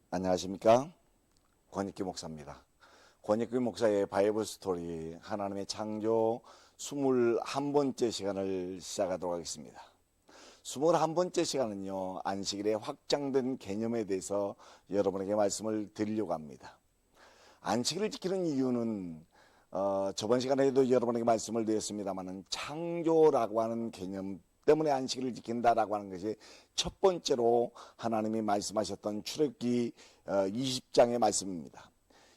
안녕하십니까? 권익기 목사입니다. 권익기 목사의 바이블 스토리 하나님의 창조 21번째 시간을 시작하도록 하겠습니다. 21번째 시간은요, 안식일의 확장된 개념에 대해서 여러분에게 말씀을 드리려고 합니다. 안식일을 지키는 이유는 저번 시간에도 여러분에게 말씀을 드렸습니다만 창조라고 하는 개념 때문에 안식일을 지킨다라고 하는 것이 첫 번째로 하나님이 말씀하셨던 출애굽기 20장의 말씀입니다.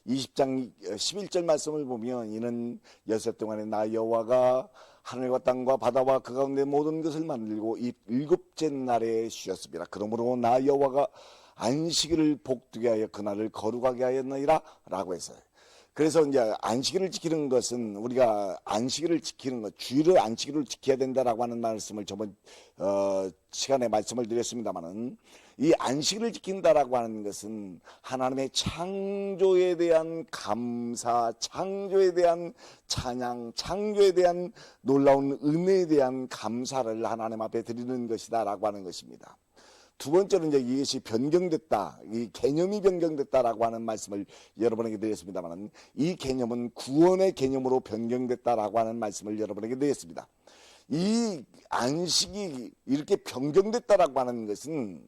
20장 11절 말씀을 보면 이는 여섯 동안에 나 여호와가 하늘과 땅과 바다와 그 가운데 모든 것을 만들고 이 일곱째 날에 쉬었습니다. 그러므로 나 여호와가 안식일을 복되게 하여 그날을 거룩하게 하였느니라 라고 했어요. 그래서 이제 안식일을 지키는 것은 우리가 안식일을 지키는 것, 주일의 안식일을 지켜야 된다라고 하는 말씀을 저번 시간에 말씀을 드렸습니다만은 이 안식일을 지킨다라고 하는 것은 하나님의 창조에 대한 감사, 창조에 대한 찬양, 창조에 대한 놀라운 은혜에 대한 감사를 하나님 앞에 드리는 것이다라고 하는 것입니다. 두 번째로 이제 이것이 변경됐다, 이 개념이 변경됐다라고 하는 말씀을 여러분에게 드렸습니다만, 이 개념은 구원의 개념으로 변경됐다라고 하는 말씀을 여러분에게 드렸습니다. 이 안식이 이렇게 변경됐다라고 하는 것은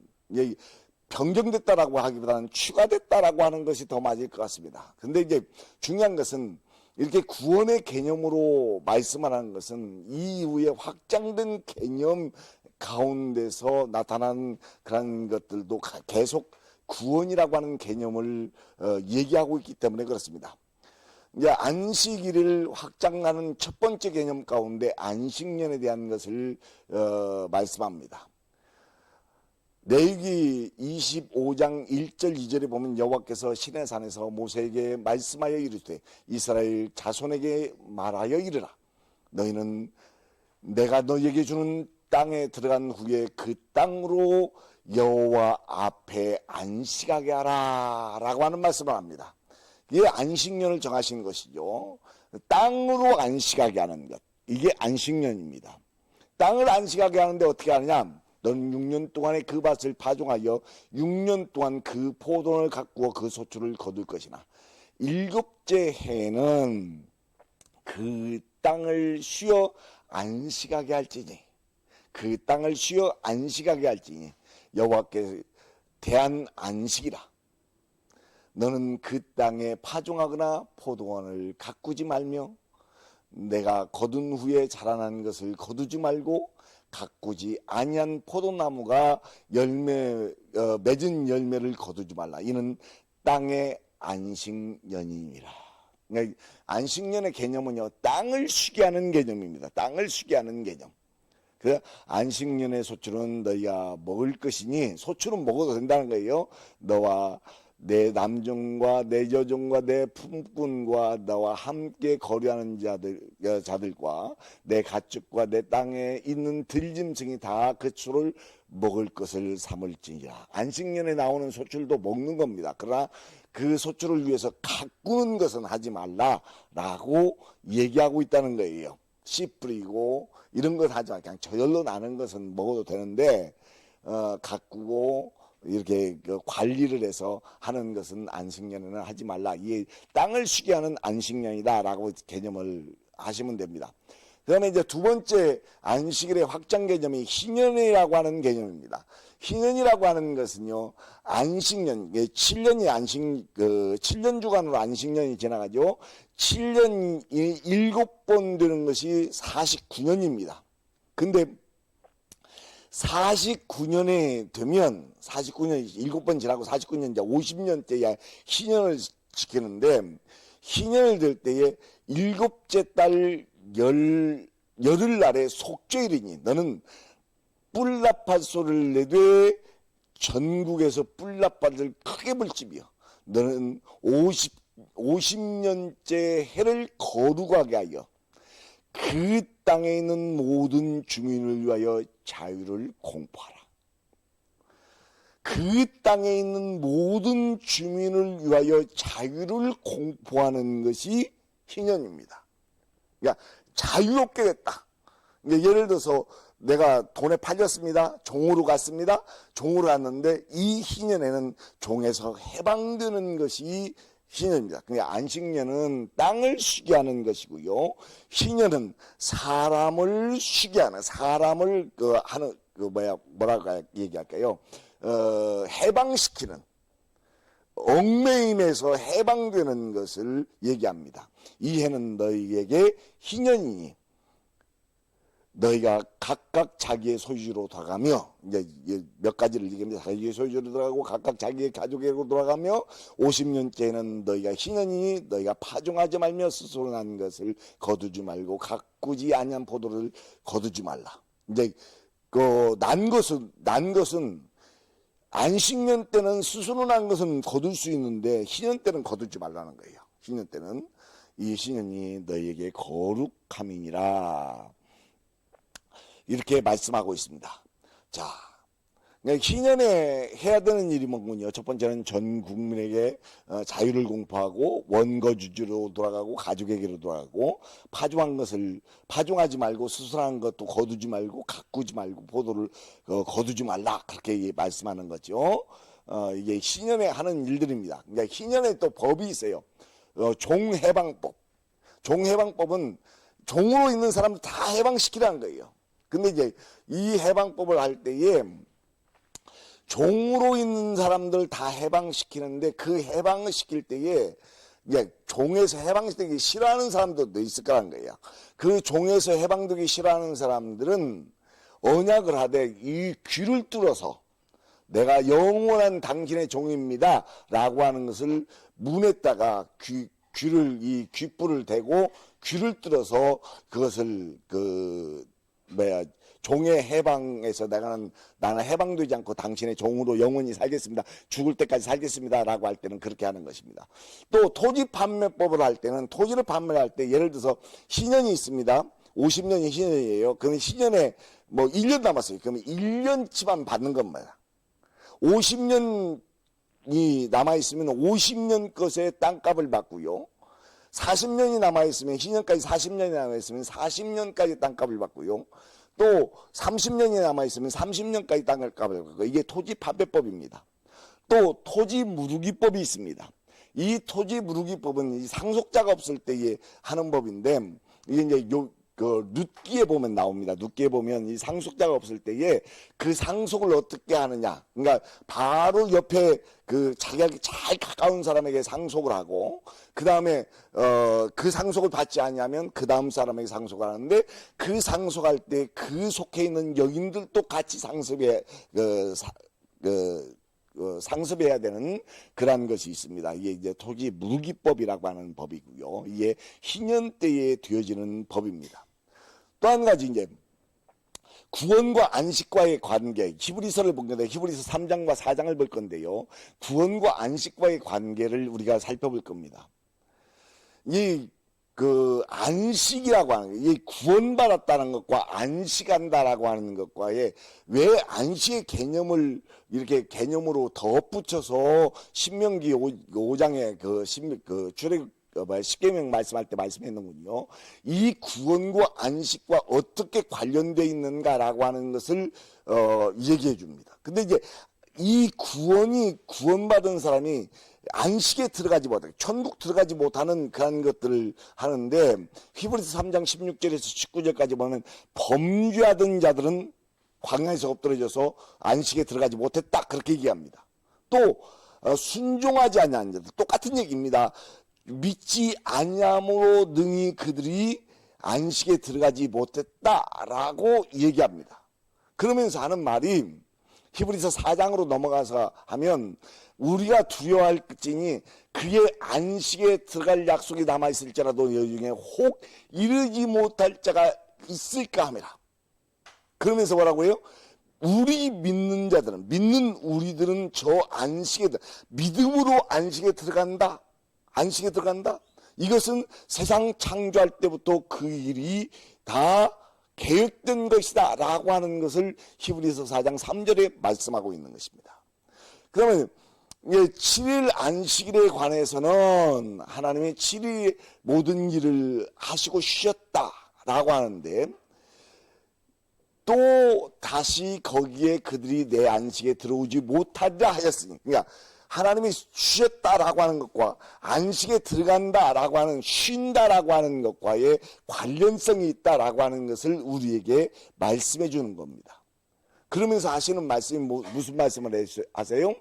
변경됐다라고 하기보다는 추가됐다라고 하는 것이 더 맞을 것 같습니다. 근데 이제 중요한 것은 이렇게 구원의 개념으로 말씀하는 것은 이후에 확장된 개념 가운데서 나타난 그런 것들도 계속 구원이라고 하는 개념을 얘기하고 있기 때문에 그렇습니다. 이제 안식일을 확장하는 첫 번째 개념 가운데 안식년에 대한 것을 말씀합니다. 레위기 25장 1절 2절에 보면 여호와께서 시내산에서 모세에게 말씀하여 이르되 이스라엘 자손에게 말하여 이르라. 너희는 내가 너희에게 주는 땅에 들어간 후에 그 땅으로 여호와 앞에 안식하게 하라 라고 하는 말씀을 합니다. 이게 안식년을 정하신 것이죠. 땅으로 안식하게 하는 것, 이게 안식년입니다. 땅을 안식하게 하는데 어떻게 하느냐, 너는 6년 동안에 그 밭을 파종하여 6년 동안 그 포도원을 가꾸어 그 소출을 거둘 것이나 일곱째 해에는 그 땅을 쉬어 안식하게 할지니, 그 땅을 쉬어 안식하게 할지니 여호와께 대한 안식이라. 너는 그 땅에 파종하거나 포도원을 가꾸지 말며 내가 거둔 후에 자라난 것을 거두지 말고 가꾸지 아니한 포도나무가 맺은 열매를 거두지 말라. 이는 땅의 안식년이니라. 그러니까 안식년의 개념은요, 땅을 쉬게 하는 개념입니다. 땅을 쉬게 하는 개념. 그 안식년의 소출은 너희가 먹을 것이니, 소출은 먹어도 된다는 거예요. 너와 내 남종과 내 여종과 내 품꾼과 너와 함께 거류하는 자들과 내 가축과 내 땅에 있는 들짐승이 다 그 소를 먹을 것을 삼을지니라. 안식년에 나오는 소출도 먹는 겁니다. 그러나 그 소출을 위해서 가꾸는 것은 하지 말라라고 얘기하고 있다는 거예요. 씨 뿌리고 이런 것 하지 말고 그냥 저절로 나는 것은 먹어도 되는데 가꾸고 이렇게 관리를 해서 하는 것은 안식년에는 하지 말라. 이게 땅을 쉬게 하는 안식년이다라고 개념을 하시면 됩니다. 그 다음에 이제 두 번째 안식일의 확장 개념이 희년이라고 하는 개념입니다. 희년이라고 하는 것은요, 안식년, 7년이 7년 주간으로 안식년이 지나가죠. 7년 7번 되는 것이 49년입니다. 근데 49년에 되면 49년 7번 지나고 49년 이제 50년째야 희년을 지키는데, 희년을 될 때에 일곱째 달 열흘날에 속죄일이니 너는 뿔나팔 소리를 내되 전국에서 뿔나팔을 크게 불지며 너는 50년째 해를 거룩하게 하여 그 땅에 있는 모든 주민을 위하여 자유를 공포하라. 그 땅에 있는 모든 주민을 위하여 자유를 공포하는 것이 희년입니다. 그러니까 자유롭게 됐다. 그러니까 예를 들어서 내가 돈에 팔렸습니다. 종으로 갔습니다. 종으로 갔는데 이 희년에는 종에서 해방되는 것이 희년입니다. 그러니까 안식년은 땅을 쉬게 하는 것이고요. 희년은 사람을 쉬게 하는, 사람을 뭐라고 얘기할까요? 해방시키는, 얽매임에서 해방되는 것을 얘기합니다. 이 해는 너희에게 희년이니 너희가 각각 자기의 소유로 돌아가며, 이제 몇 가지를 얘기합니다. 자기의 소유로 돌아가고 각각 자기의 가족에게로 돌아가며 50년째는 너희가 희년이니 너희가 파종하지 말며 스스로 난 것을 거두지 말고 가꾸지 아니한 포도를 거두지 말라. 이제 난 것은 안식년 때는 스스로 난 것은 거둘 수 있는데 희년 때는 거두지 말라는 거예요. 희년 때는 이 희년이 너희에게 거룩함이니라. 이렇게 말씀하고 있습니다. 자, 희년에 해야 되는 일이 뭐군요. 첫 번째는 전 국민에게 자유를 공포하고 원거주지로 돌아가고 가족에게로 돌아가고 파종하지 말고 수술한 것도 거두지 말고 가꾸지 말고 포도를 거두지 말라, 그렇게 말씀하는 거죠. 이게 희년에 하는 일들입니다. 그러니까 희년에 또 법이 있어요. 종해방법. 종해방법은 종으로 있는 사람들 다 해방시키라는 거예요. 근데 이제 이 해방법을 할 때에 종으로 있는 사람들 다 해방시키는데 그 해방을 시킬 때에 이제 종에서 해방되기 싫어하는 사람들도 있을 거란 거예요. 그 종에서 해방되기 싫어하는 사람들은 언약을 하되 이 귀를 뚫어서 내가 영원한 당신의 종입니다 라고 하는 것을 문에다가 이 귓불을 대고 귀를 뚫어서 그것을 종의 해방에서 나는 해방되지 않고 당신의 종으로 영원히 살겠습니다. 죽을 때까지 살겠습니다. 라고 할 때는 그렇게 하는 것입니다. 또 토지 판매법을 할 때는 토지를 판매할 때 예를 들어서 희년이 있습니다. 50년이 희년이에요. 그러면 희년에 1년 남았어요. 그러면 1년치만 받는 겁니다. 50년이 남아있으면 50년 것의 땅값을 받고요. 40년이 남아있으면 희년까지 40년이 남아있으면 40년까지 땅값을 받고요. 또 30년이 남아있으면 30년까지 땅값을 받고, 이게 토지 판매법입니다. 또 토지 무르기법이 있습니다. 이 토지 무르기법은 이 상속자가 없을 때에 하는 법인데, 이게 이제 룻기에 보면 나옵니다. 룻기에 보면 이 상속자가 없을 때에 그 상속을 어떻게 하느냐. 그러니까 바로 옆에 자기가 잘 가까운 사람에게 상속을 하고, 그 다음에 그 상속을 받지 않으면 그 다음 사람에게 상속을 하는데, 그 상속할 때 그 속해 있는 여인들도 같이 상습해야 되는 그런 것이 있습니다. 이게 이제 토지 무르기법이라고 하는 법이고요. 이게 희년 때에 되어지는 법입니다. 또 한 가지 이제 구원과 안식과의 관계, 히브리서를 본 건데 히브리서 3장과 4장을 볼 건데요. 구원과 안식과의 관계를 우리가 살펴볼 겁니다. 안식이라고 하는 게, 이 구원받았다는 것과 안식한다라고 하는 것과의 왜 안식의 개념을 이렇게 개념으로 덧붙여서 신명기 5장에 십계명 말씀할 때 말씀했는군요. 이 구원과 안식과 어떻게 관련되어 있는가라고 하는 것을 얘기해 줍니다. 근데 이제 이 구원받은 사람이 안식에 들어가지 못하고 천국 들어가지 못하는 그런 것들을 하는데, 히브리서 3장 16절에서 19절까지 보면 범죄하던 자들은 광야에서 엎드려져서 안식에 들어가지 못했다, 그렇게 얘기합니다. 또 순종하지 아니한 자들, 똑같은 얘기입니다. 믿지 아니함으로 능히 그들이 안식에 들어가지 못했다라고 얘기합니다. 그러면서 하는 말이, 히브리서 4장으로 넘어가서 하면 우리가 두려워할지니 그의 안식에 들어갈 약속이 남아있을지라도 여중에 혹 이르지 못할 자가 있을까 하매라. 그러면서 뭐라고요? 우리 믿는 자들은, 믿는 우리들은 저 믿음으로 안식에 들어간다. 안식에 들어간다. 이것은 세상 창조할 때부터 그 일이 다 계획된 것이다 라고 하는 것을 히브리서 4장 3절에 말씀하고 있는 것입니다. 그러면 7일 안식일에 관해서는 하나님이 7일 모든 일을 하시고 쉬었다라고 하는데, 또 다시 거기에 그들이 내 안식에 들어오지 못하리라 하였으니, 그러니까 하나님이 쉬었다라고 하는 것과 안식에 들어간다라고 하는, 쉰다라고 하는 것과의 관련성이 있다라고 하는 것을 우리에게 말씀해 주는 겁니다. 그러면서 하시는 말씀이 무슨 말씀을 하세요?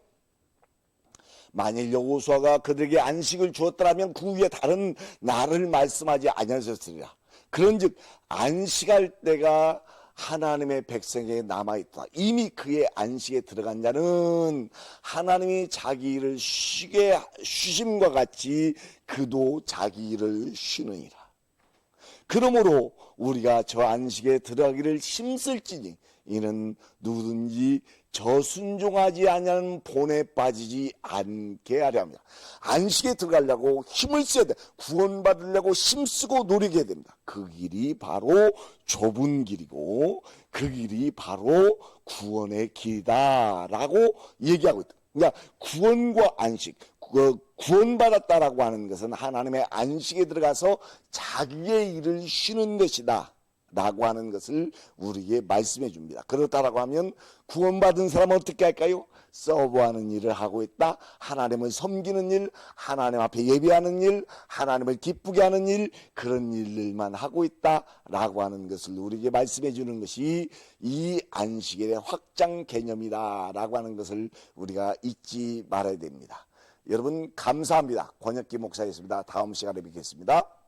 만일 여호수아가 그들에게 안식을 주었더라면 그 위에 다른 날을 말씀하지 아니하셨으리라. 그런즉 안식할 때가 하나님의 백성에게 남아있다. 이미 그의 안식에 들어간 자는 하나님이 자기 일을 쉬심과 같이 그도 자기 일을 쉬느니라. 그러므로 우리가 저 안식에 들어가기를 힘쓸지니 이는 누구든지 저순종하지 아니하는 본에 빠지지 않게 하려 합니다. 안식에 들어가려고 힘을 써야 돼. 구원받으려고 힘쓰고 노력해야 됩니다. 그 길이 바로 좁은 길이고 그 길이 바로 구원의 길이다라고 얘기하고 있다. 그러니까 구원과 안식, 구원받았다라고 하는 것은 하나님의 안식에 들어가서 자기의 일을 쉬는 것이다 라고 하는 것을 우리에게 말씀해 줍니다. 그렇다라고 하면 구원받은 사람은 어떻게 할까요? 서브하는 일을 하고 있다. 하나님을 섬기는 일, 하나님 앞에 예배하는 일, 하나님을 기쁘게 하는 일, 그런 일들만 하고 있다 라고 하는 것을 우리에게 말씀해 주는 것이 이 안식일의 확장 개념이다 라고 하는 것을 우리가 잊지 말아야 됩니다. 여러분 감사합니다. 권혁기 목사였습니다. 다음 시간에 뵙겠습니다.